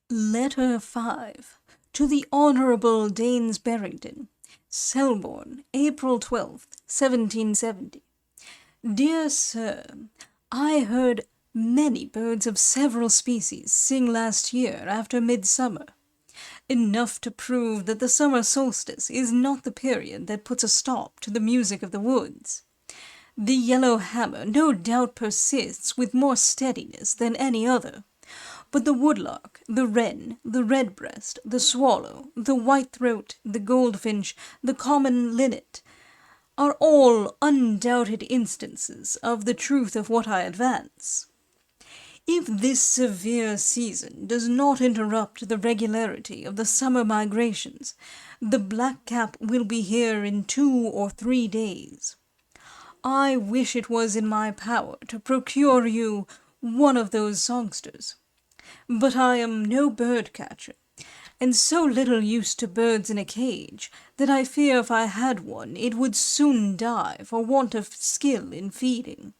Letter 5. To the Honourable Daines Barrington, Selborne, April 12th, 1770. Dear Sir, I heard many birds of several species sing last year after midsummer, enough to prove that the summer solstice is not the period that puts a stop to the music of the woods. The yellow hammer no doubt persists with more steadiness than any other, but the woodlark, the wren, the redbreast, the swallow, the whitethroat, the goldfinch, the common linnet, are all undoubted instances of the truth of what I advance. If this severe season does not interrupt the regularity of the summer migrations, the blackcap will be here in 2 or 3 days. I wish it was in my power to procure you one of those songsters. But I am no bird-catcher, and so little used to birds in a cage that I fear if I had one it would soon die for want of skill in feeding.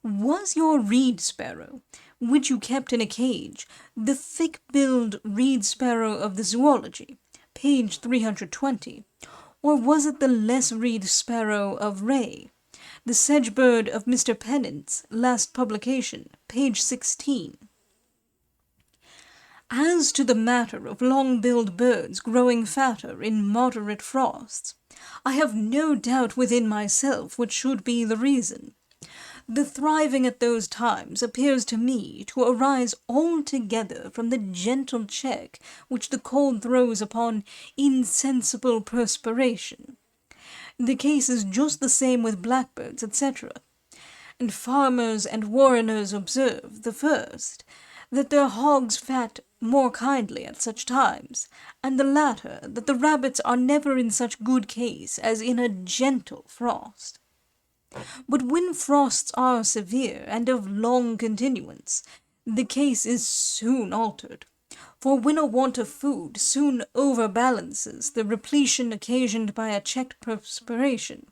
Was your reed-sparrow, which you kept in a cage, the thick-billed reed-sparrow of the Zoology, page 320, or was it the less reed-sparrow of Ray, the sedge-bird of Mr. Pennant's last publication, page 16? As to the matter of long-billed birds growing fatter in moderate frosts, I have no doubt within myself what should be the reason. The thriving at those times appears to me to arise altogether from the gentle check which the cold throws upon insensible perspiration. The case is just the same with blackbirds, etc. And farmers and warreners observe, the first, that their hogs fat more kindly at such times, and the latter, that the rabbits are never in such good case as in a gentle frost. But when frosts are severe and of long continuance, the case is soon altered, for when a want of food soon overbalances the repletion occasioned by a checked perspiration,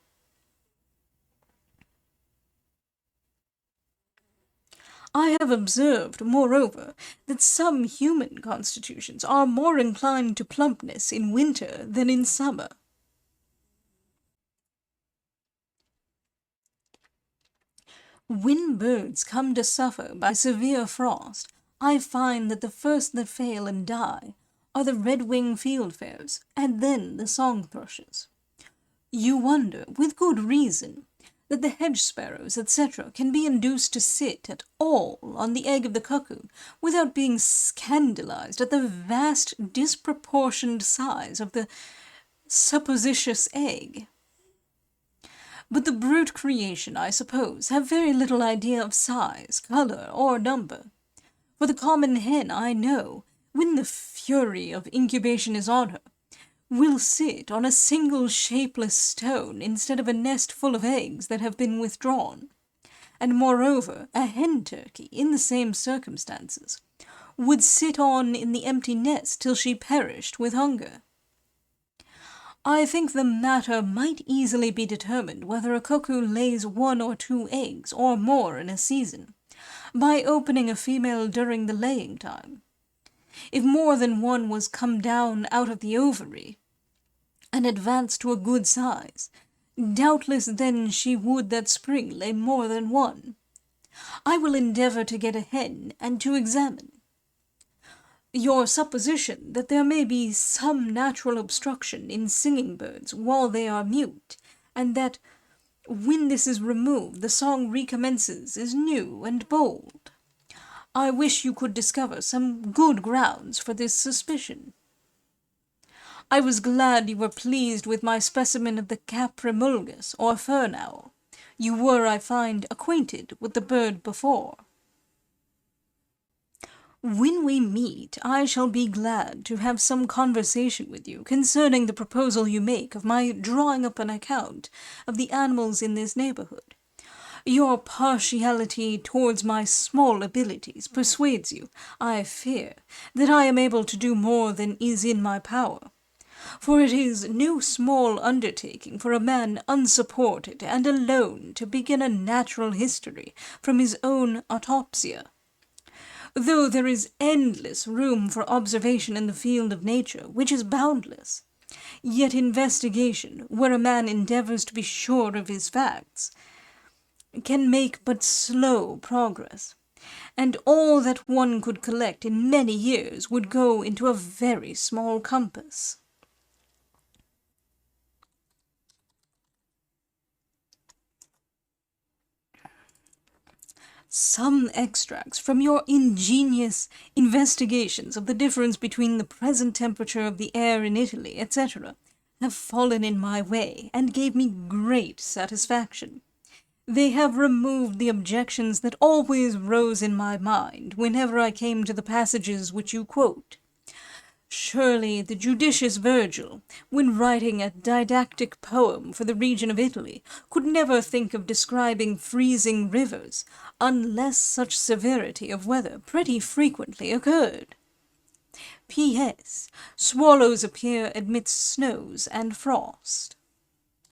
I have observed, moreover, that some human constitutions are more inclined to plumpness in winter than in summer. When birds come to suffer by severe frost, I find that the first that fail and die are the red-winged fieldfares, and then the song-thrushes. You wonder, with good reason, that the hedge-sparrows, etc., can be induced to sit at all on the egg of the cuckoo without being scandalized at the vast disproportioned size of the supposititious egg. But the brute creation, I suppose, have very little idea of size, colour, or number. For the common hen, I know, when the fury of incubation is on her, will sit on a single shapeless stone instead of a nest full of eggs that have been withdrawn. And moreover, a hen-turkey, in the same circumstances, would sit on in the empty nest till she perished with hunger. I think the matter might easily be determined whether a cuckoo lays 1 or 2 eggs, or more in a season, by opening a female during the laying time. If more than one was come down out of the ovary, and advanced to a good size, doubtless then she would that spring lay more than one. I will endeavour to get a hen, and to examine. Your supposition that there may be some natural obstruction in singing birds while they are mute, and that when this is removed the song recommences, is new and bold. I wish you could discover some good grounds for this suspicion. I was glad you were pleased with my specimen of the caprimulgus, or fern owl. You were, I find, acquainted with the bird before. When we meet, I shall be glad to have some conversation with you concerning the proposal you make of my drawing up an account of the animals in this neighbourhood. Your partiality towards my small abilities persuades you, I fear, that I am able to do more than is in my power. For it is no small undertaking for a man unsupported and alone to begin a natural history from his own autopsia. though there is endless room for observation in the field of nature, which is boundless. Yet investigation, where a man endeavours to be sure of his facts, can make but slow progress, and all that one could collect in many years would go into a very small compass. Some extracts from your ingenious investigations of the difference between the present temperature of the air in Italy, etc., have fallen in my way and gave me great satisfaction. They have removed the objections that always rose in my mind whenever I came to the passages which you quote. Surely the judicious Virgil, when writing a didactic poem for the region of Italy, could never think of describing freezing rivers, unless such severity of weather pretty frequently occurred. P.S. Swallows appear amidst snows and frost.